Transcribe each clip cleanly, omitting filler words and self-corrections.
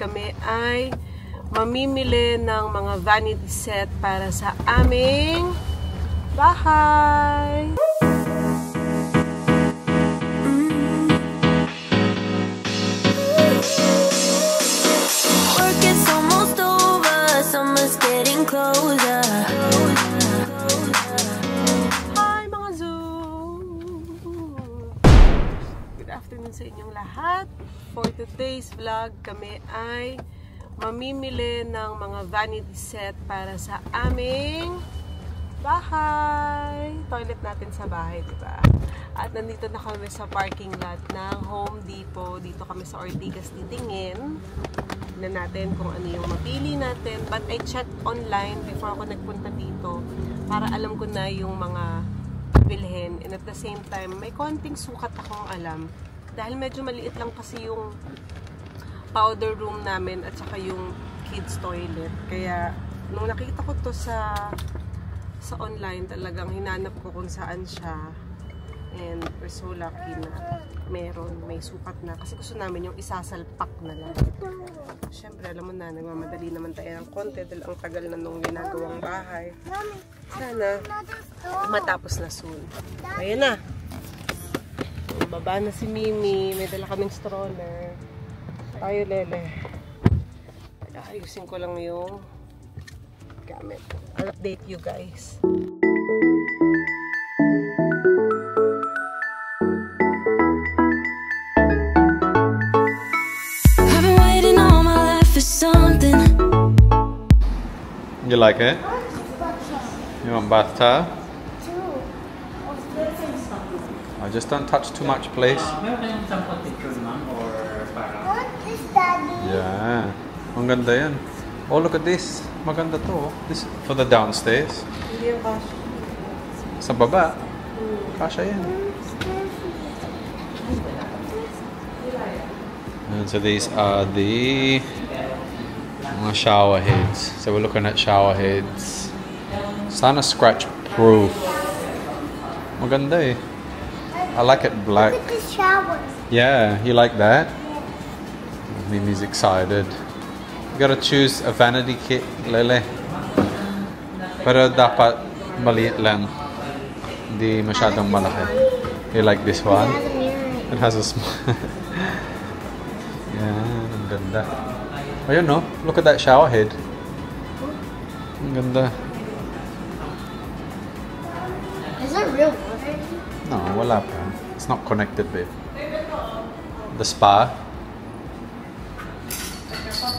kami ay mamimili ng mga vanity set para sa aming bahay. Work is almost over, summer's getting closer. Afternoon sa inyong lahat. For today's vlog, kami ay mamimili ng mga vanity set para sa aming bahay. Toilet natin sa bahay, diba? At nandito na kami sa parking lot ng Home Depot. Dito kami sa Ortigas titingin. Tignan natin kung ano yung mapili natin. But I checked online before ako nagpunta dito para alam ko na yung mga bilhin. And at the same time, may konting sukat akong alam. Dahil medyo maliit lang kasi yung powder room namin at saka yung kids toilet. Kaya, nung nakita ko to sa online, talagang hinanap ko kung saan siya. And we're so lucky na may sukat na. Kasi gusto namin yung isasalpak na lang. Siyempre, alam mo na, nagmamadali naman tayo ng konti dahil ang tagal na nung ginagawang bahay. Sana matapos na soon. Ayan na. Baba na si Mimi. May dala kaming stroller. Tayo, Lele. Ayusin ko lang yung gamit. I'll update you guys. I've been waiting all my life for something. You like it? You want bath towel? Just don't touch too much, please. Meron kayong sampot picture naman or parang... What is Daddy? Yeah. Ang ganda yan. Oh, look at this. Maganda to. This for the downstairs. Hindi yung kasha. Sa baba. Kasha yan. And so these are the mga shower heads. So we're looking at shower heads. Sana scratch proof. Maganda eh. I like it black. Look at the shower. Yeah, you like that? Mimi's excited. You gotta choose a vanity kit, Lele. Pero dapat maliit lang. Hindi masyadong malaki. You like this one? It has a small... Yeah, ang ganda. Ayun no, look at that shower head. Ang ganda. Is it real water? No, wala pa. It's not connected, babe. The spa.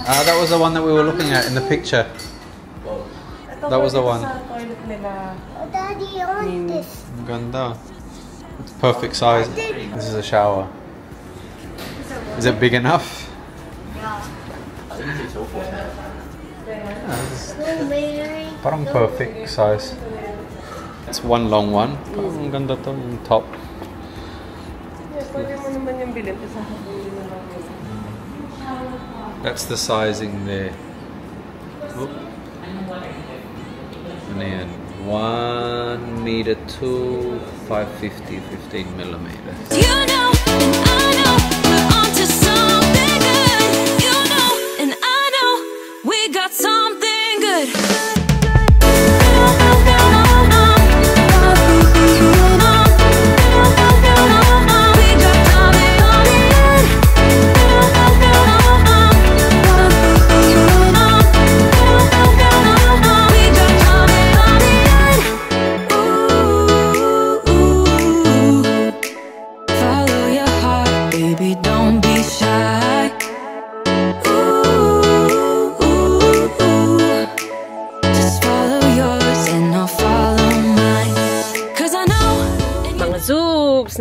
That was the one that we were looking at in the picture. That was the one. Sa toilet nila. Oh, Daddy, I want this. Ang ganda. It's perfect size. This is a shower. Is it big enough? Parang perfect size. It's one long one. Parang ang ganda to yung top. Yes, pwede mo naman yung bilhin. Isasabulin na lang yun. That's the sizing there. Oop. Ano yan? 1 meter to 550, 15 millimeters. You know, and I know, we're onto something good. You know, and I know, we got something good.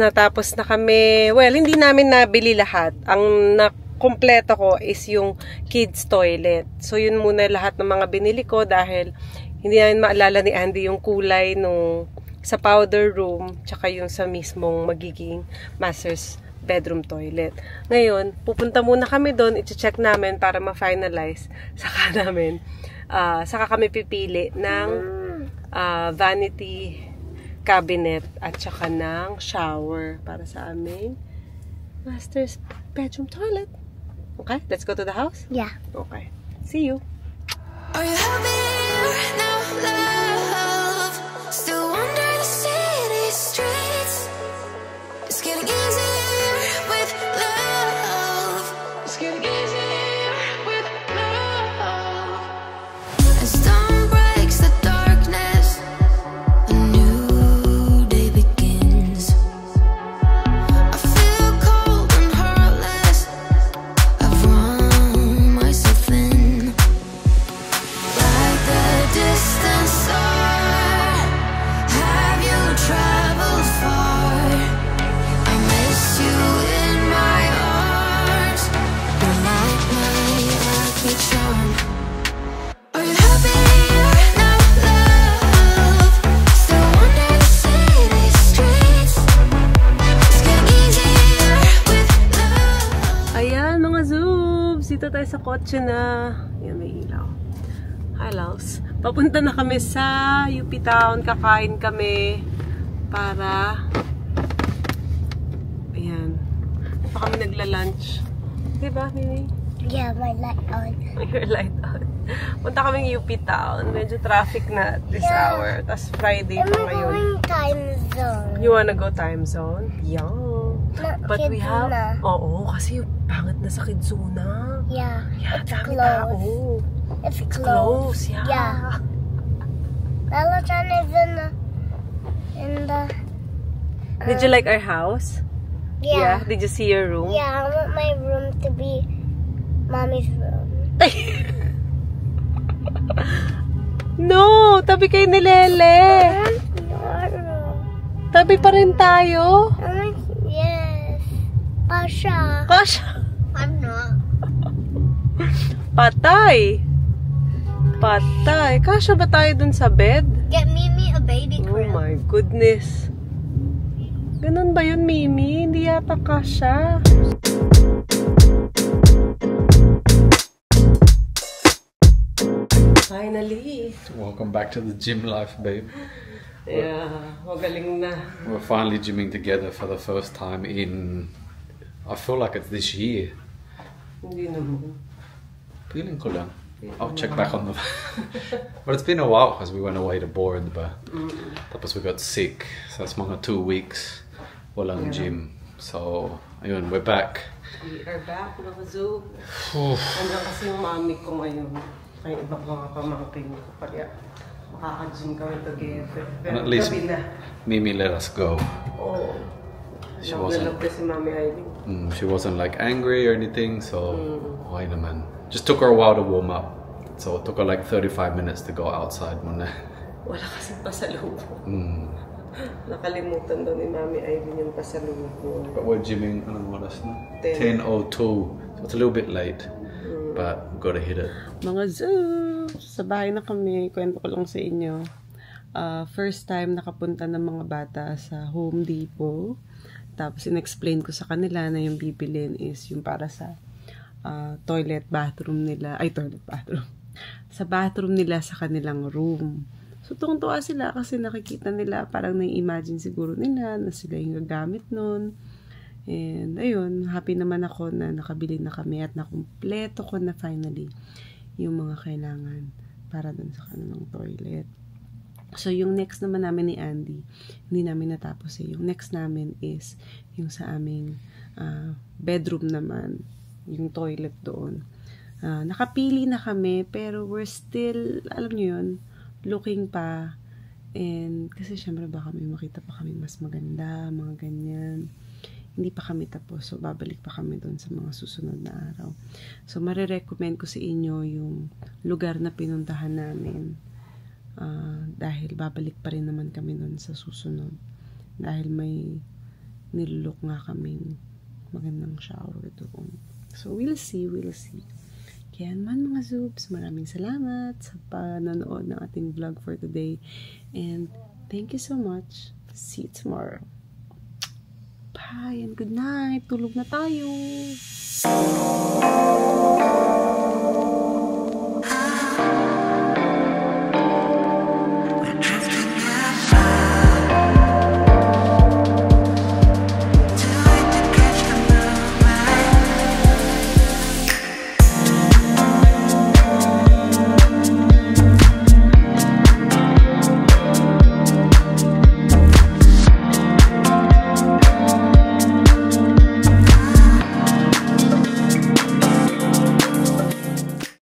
Natapos na kami. Well, hindi namin nabili lahat. Ang nakompleto ko is yung kids toilet. So, yun muna lahat ng mga binili ko dahil hindi namin maalala ni Andy yung kulay nung sa powder room tsaka yung sa mismong magiging master's bedroom toilet. Ngayon, pupunta muna kami doon. I-check namin para ma-finalize. Saka kami pipili ng vanity cabinet at saka ng shower para sa aming master's bedroom toilet. Okay, let's go to the house? Yeah. Okay. See you. Are you happier now, love? Still wander the city streets. It's getting easier with love. It's getting easier with love. As dawn breaks the darkness, a new day begins. I feel cold and heartless. I've run myself thin. Like the distant star, have you traveled far? I miss you in my arms. You're like my lucky charm. Are you happier now, love? Still wander the city streets. It's getting easier with love. Ayan, mga zoobs. Dito tayo sa kotse na. Ayan, may ilaw. Hi, Laos. Papunta na kami sa UP Town. Kakain kami para... Ayan. Pa kami nagla-lunch. Diba, Mimi? Yeah, my light on. Your light on. Punta kaming UP Town. Medyo traffic na this hour. Tapos Friday I'm pa ngayon. going time zone. You wanna go time zone? Yeah. But we have... Kidzuna. Oo, kasi pangit na sa Kidzuna. Yeah, Yeah, it's dami closed. tao. It's Close, closed. yeah. Yeah. Peloton is in the Did you like our house? yeah. Did you see your room? Yeah, I want my room to be mommy's room. No! Tabi kay ni Lele! Your room. Tabi pa rin tayo. Yes. Pasha. Gosh! I'm not. Patay! Patay. Kasya ba tayo dun sa bed? Get Mimi a baby Oh crib. my goodness. Ganun ba yun, Mimi? Hindi yata kasya. Finally. Welcome back to the gym life, babe. Yeah, magaling na. We're finally gymming together for the first time in... I feel like it's this year. Hindi naman. Feeling ko lang. I'll check back on the... But it's been a while because we went away to board, but... Tapos we got sick. So it's mga 2 weeks. Walang gym. So, ayun, we're back. We are back, mga Zoom. Andyan kasi yung mami ko ngayon. Kaya ibang mga pamangkin ko. Kaya makaka-gym kami together. And Pero at least gabi na. Mimi let us go. Oo. She Love wasn't- na love na si Mami Aileen. She wasn't like angry or anything, so why naman? Just took her a while to warm up. So it took her like 35 minutes to go outside muna. Wala kasing pasalubong. Nakalimutan daw ni Mami Aileen yung pasalubong. But we're gymming, anong oras na? 10. 10:02. So it's a little bit late. But we've got to hit it. Mga Zoom! Sa bahay na kami. Kwento ko lang sa inyo. First time nakapunta ng mga bata sa Home Depot. Tapos in-explain ko sa kanila na yung bibilin is yung para sa toilet bathroom nila. Ay, toilet bathroom. Sa bathroom nila sa kanilang room. So, tuwang-tuwa sila kasi nakikita nila, parang nai-imagine siguro nila na sila yung gagamit nun. And, ayun, happy naman ako na nakabili na kami at nakumpleto ko na finally yung mga kailangan para dun sa kanilang toilet. So, yung next naman namin ni Andy, hindi namin natapos eh. Yung next namin is yung sa aming bedroom naman, yung toilet doon. Nakapili na kami, pero we're still, alam nyo yun, looking pa. And, kasi syempre baka may makita pa kami mas maganda, mga ganyan. Hindi pa kami tapos, so babalik pa kami doon sa mga susunod na araw. So, marirecommend ko sa inyo yung lugar na pinuntahan namin. Dahil babalik pa rin naman kami doon sa susunod. Dahil may nilulok nga kaming magandang shower doon. So, we'll see. Kaya naman mga Zoobs, maraming salamat sa panonood ng ating vlog for today. And thank you so much. See you tomorrow. Bye and good night. Tulog na tayo.